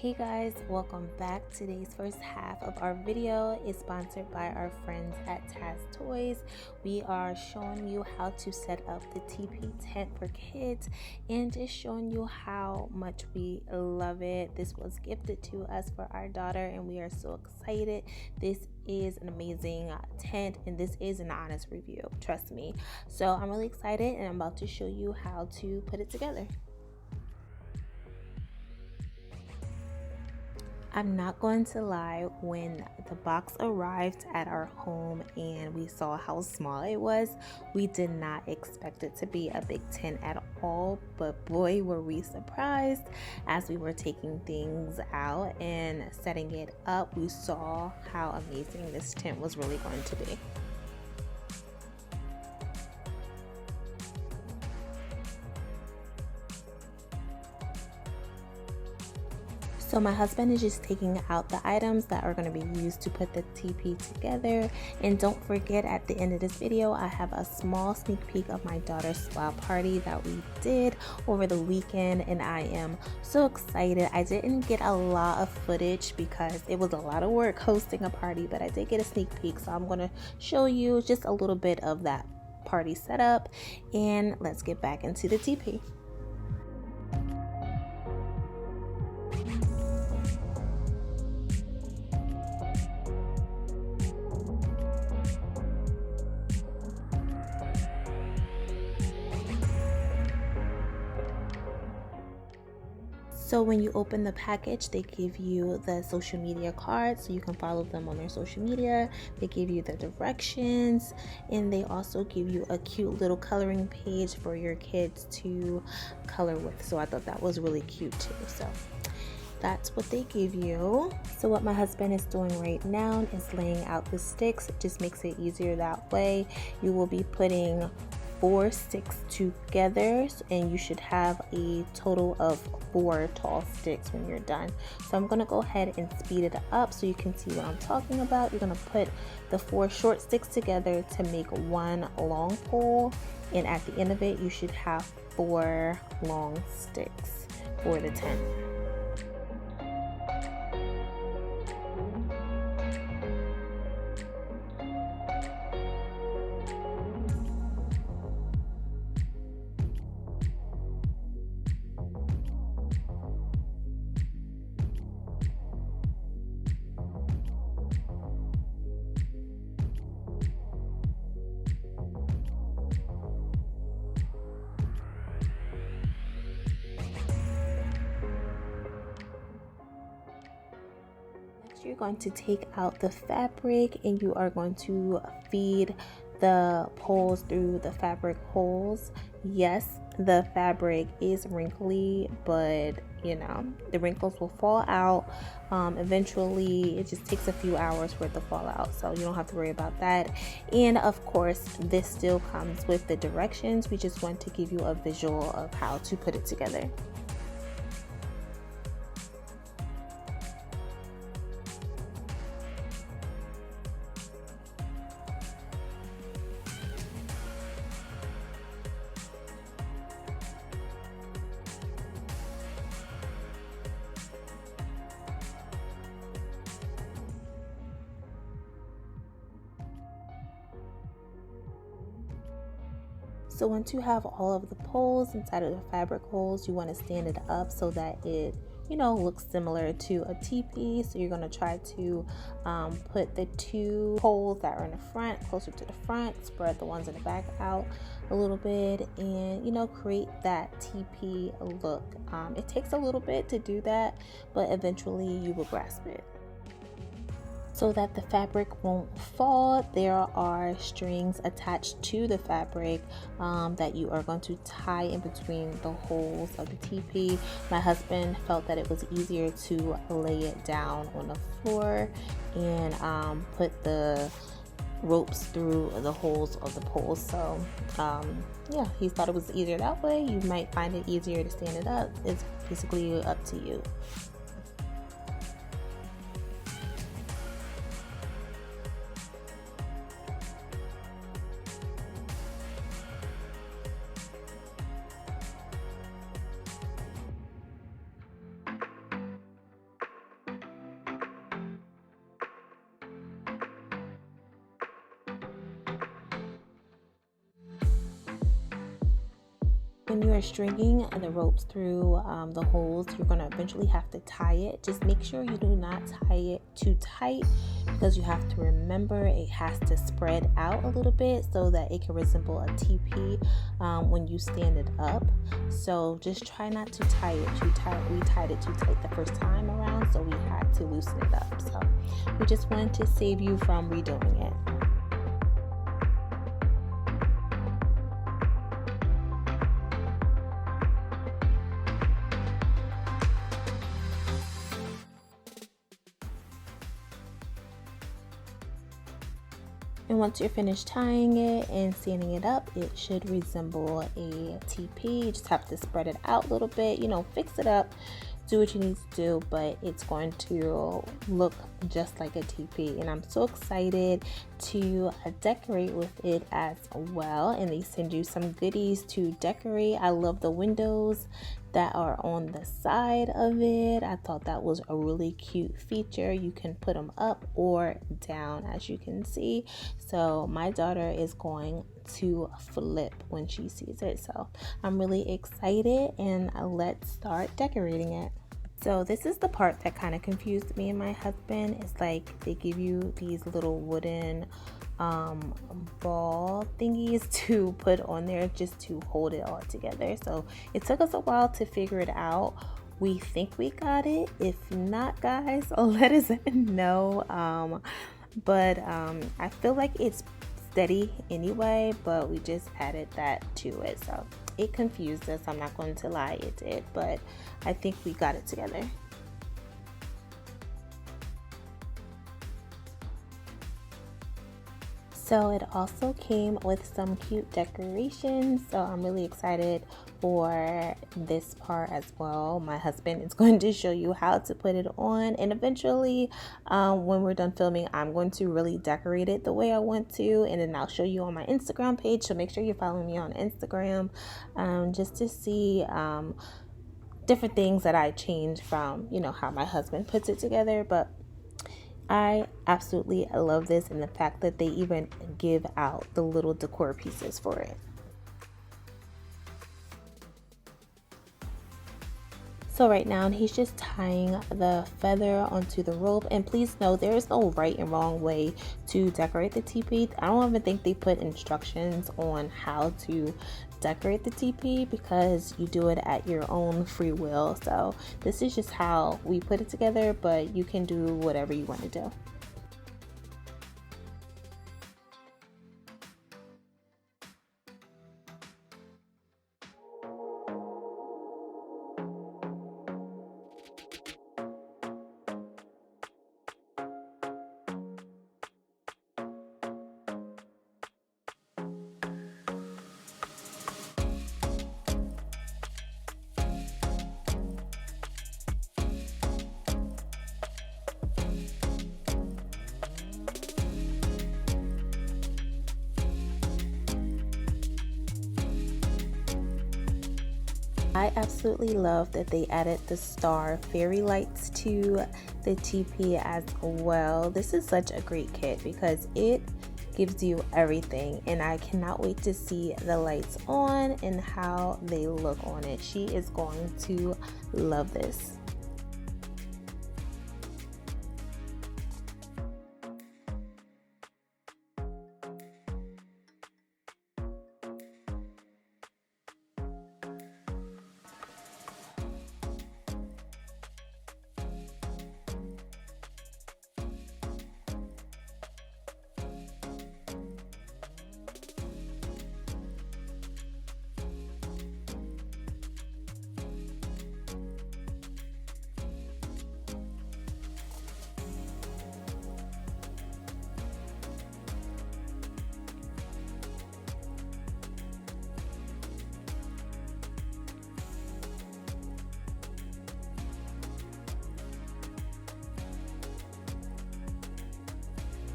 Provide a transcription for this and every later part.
Hey guys, welcome back. Today's first half of our video is sponsored by our friends at Tazztoys. We are showing you how to set up the Teepee tent for kids and just showing you how much we love it. This was gifted to us for our daughter and we are so excited. This is an amazing tent and this is an honest review, trust me. So I'm really excited and I'm about to show you how to put it together. I'm not going to lie, when the box arrived at our home and we saw how small it was, we did not expect it to be a big tent at all, but boy were we surprised. As we were taking things out and setting it up, we saw how amazing this tent was really going to be. So my husband is just taking out the items that are going to be used to put the teepee together. And don't forget, at the end of this video, I have a small sneak peek of my daughter's spa party that we did over the weekend. And I am so excited. I didn't get a lot of footage because it was a lot of work hosting a party, but I did get a sneak peek. So I'm going to show you just a little bit of that party setup. And let's get back into the teepee. So when you open the package, they give you the social media card so you can follow them on their social media. They give you the directions and they also give you a cute little coloring page for your kids to color with. So I thought that was really cute too. So that's what they give you. So what my husband is doing right now is laying out the sticks. It just makes it easier that way. You will be putting 4 sticks together and you should have a total of 4 tall sticks when you're done. So I'm going to go ahead and speed it up so you can see what I'm talking about. You're going to put the 4 short sticks together to make 1 long pole, and at the end of it you should have 4 long sticks for the tent. You're going to take out the fabric and you are going to feed the poles through the fabric holes. Yes, the fabric is wrinkly, but you know, the wrinkles will fall out eventually. It just takes a few hours for it to fall out, so you don't have to worry about that. And of course, this still comes with the directions. We just want to give you a visual of how to put it together. So once you have all of the poles inside of the fabric holes, you want to stand it up so that it, you know, looks similar to a teepee. So you're going to try to put the 2 poles that are in the front closer to the front, spread the ones in the back out a little bit, and you know, create that teepee look. It takes a little bit to do that, but eventually you will grasp it. So that the fabric won't fall, there are strings attached to the fabric that you are going to tie in between the holes of the teepee. My husband felt that it was easier to lay it down on the floor and put the ropes through the holes of the poles. So yeah, he thought it was easier that way. You might find it easier to stand it up. It's basically up to you. When you are stringing the ropes through the holes, you're going to eventually have to tie it. Just make sure you do not tie it too tight, because you have to remember it has to spread out a little bit so that it can resemble a teepee when you stand it up. So just try not to tie it too tight. We tied it too tight the first time around, so we had to loosen it up. So we just wanted to save you from redoing it. And once you're finished tying it and sanding it up, it should resemble a teepee. You just have to spread it out a little bit, fix it up, do what you need to do, but it's going to look just like a teepee. And I'm so excited to decorate with it as well. And they send you some goodies to decorate. I love the windows that are on the side of it. I thought that was a really cute feature. You can put them up or down, as you can see. So my daughter is going to flip when she sees it. So I'm really excited, and let's start decorating it. So this is the part that kind of confused me and my husband. It's like they give you these little wooden ball thingies to put on there just to hold it all together. So it took us a while to figure it out. We think we got it. If not, guys, let us know. But I feel like it's steady anyway, but we just added that to it. So it confused us. I'm not going to lie, it did, but I think we got it together. So it also came with some cute decorations, so I'm really excited for this part as well. My husband is going to show you how to put it on, and eventually when we're done filming, I'm going to really decorate it the way I want to, and then I'll show you on my Instagram page. So make sure you're following me on Instagram just to see different things that I changed from how my husband puts it together. But I absolutely love this, and the fact that they even give out the little decor pieces for it. So right now he's just tying the feather onto the rope, and please know there is no right and wrong way to decorate the teepee. I don't even think they put instructions on how to decorate the teepee, because you do it at your own free will. So this is just how we put it together, but you can do whatever you want to do. I absolutely love that they added the star fairy lights to the teepee as well. This is such a great kit because it gives you everything, and I cannot wait to see the lights on and how they look on it. She is going to love this.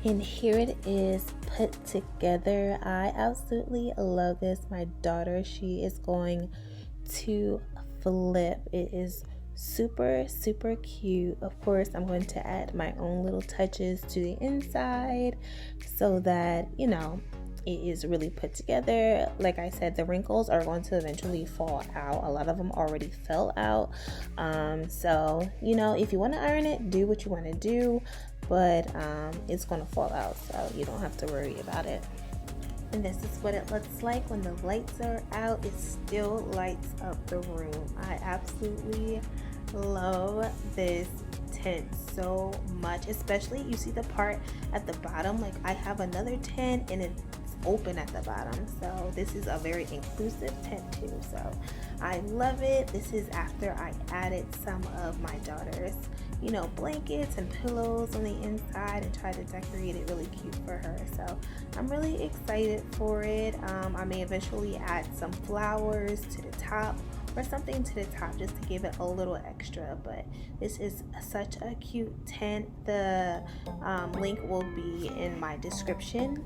And here it is put together. I absolutely love this. My daughter, she is going to flip. It is super cute. Of course, I'm going to add my own little touches to the inside so that it is really put together. Like I said, the wrinkles are going to eventually fall out. A lot of them already fell out. So, you know, if you want to iron it, do what you want to do, but it's going to fall out, so you don't have to worry about it. And this is what it looks like when the lights are out. It still lights up the room. I absolutely love this tent so much, especially you see the part at the bottom. Like I have another tent and it's open at the bottom, so this is a very inclusive tent too, so I love it. This is after I added some of my daughter's, you know, blankets and pillows on the inside and tried to decorate it really cute for her, so I'm really excited for it. I may eventually add some flowers to the top or something to the top just to give it a little extra, but this is such a cute tent. The link will be in my description,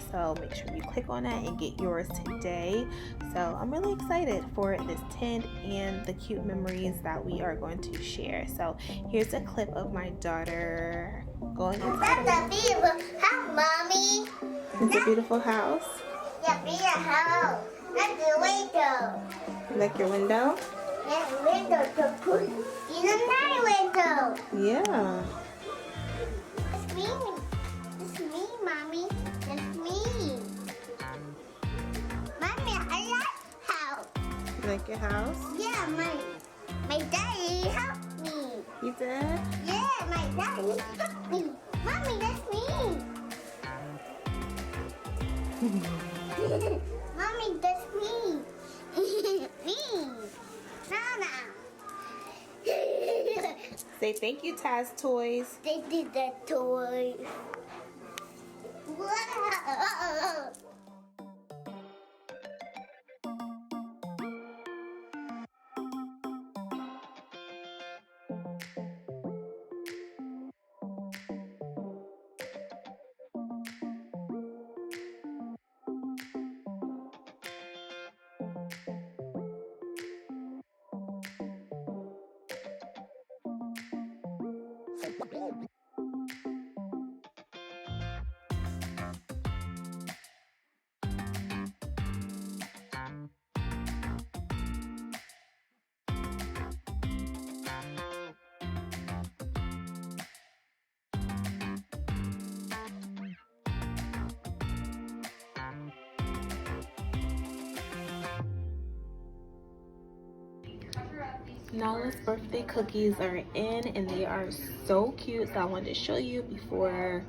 so make sure you click on that and get yours today. So I'm really excited for this tent and the cute memories that we are going to share. So here's a clip of my daughter going inside. That's a beautiful house, Mommy. It's a beautiful house. Yeah, be a house. That's the window. Like your window? That's the window to put in another window. Yeah. It's me. It's me, Mommy. It's me. Mommy, I like house. You like your house? Yeah, my daddy helped me. You did? Yeah, my daddy helped me. Mommy, that's me. Mommy, that's me. Me. Nana. Say thank you, Tazz Toys. They did that toy. Wow. Nala's birthday cookies are in and they are so cute, so I wanted to show you before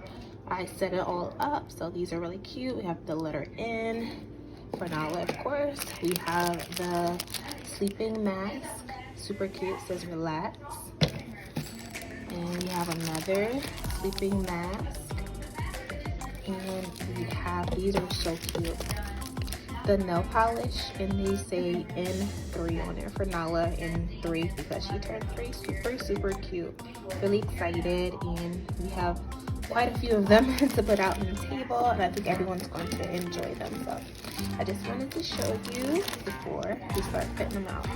I set it all up. So these are really cute. We have the letter N for Nala, of course. We have the sleeping mask, super cute, it says relax. And we have another sleeping mask, and we have, these are so cute, the nail polish, and they say N3 on it for Nala, N3 because she turned 3. Super cute. Really excited, and we have quite a few of them to put out on the table, and I think everyone's going to enjoy them. So I just wanted to show you before we start putting them out.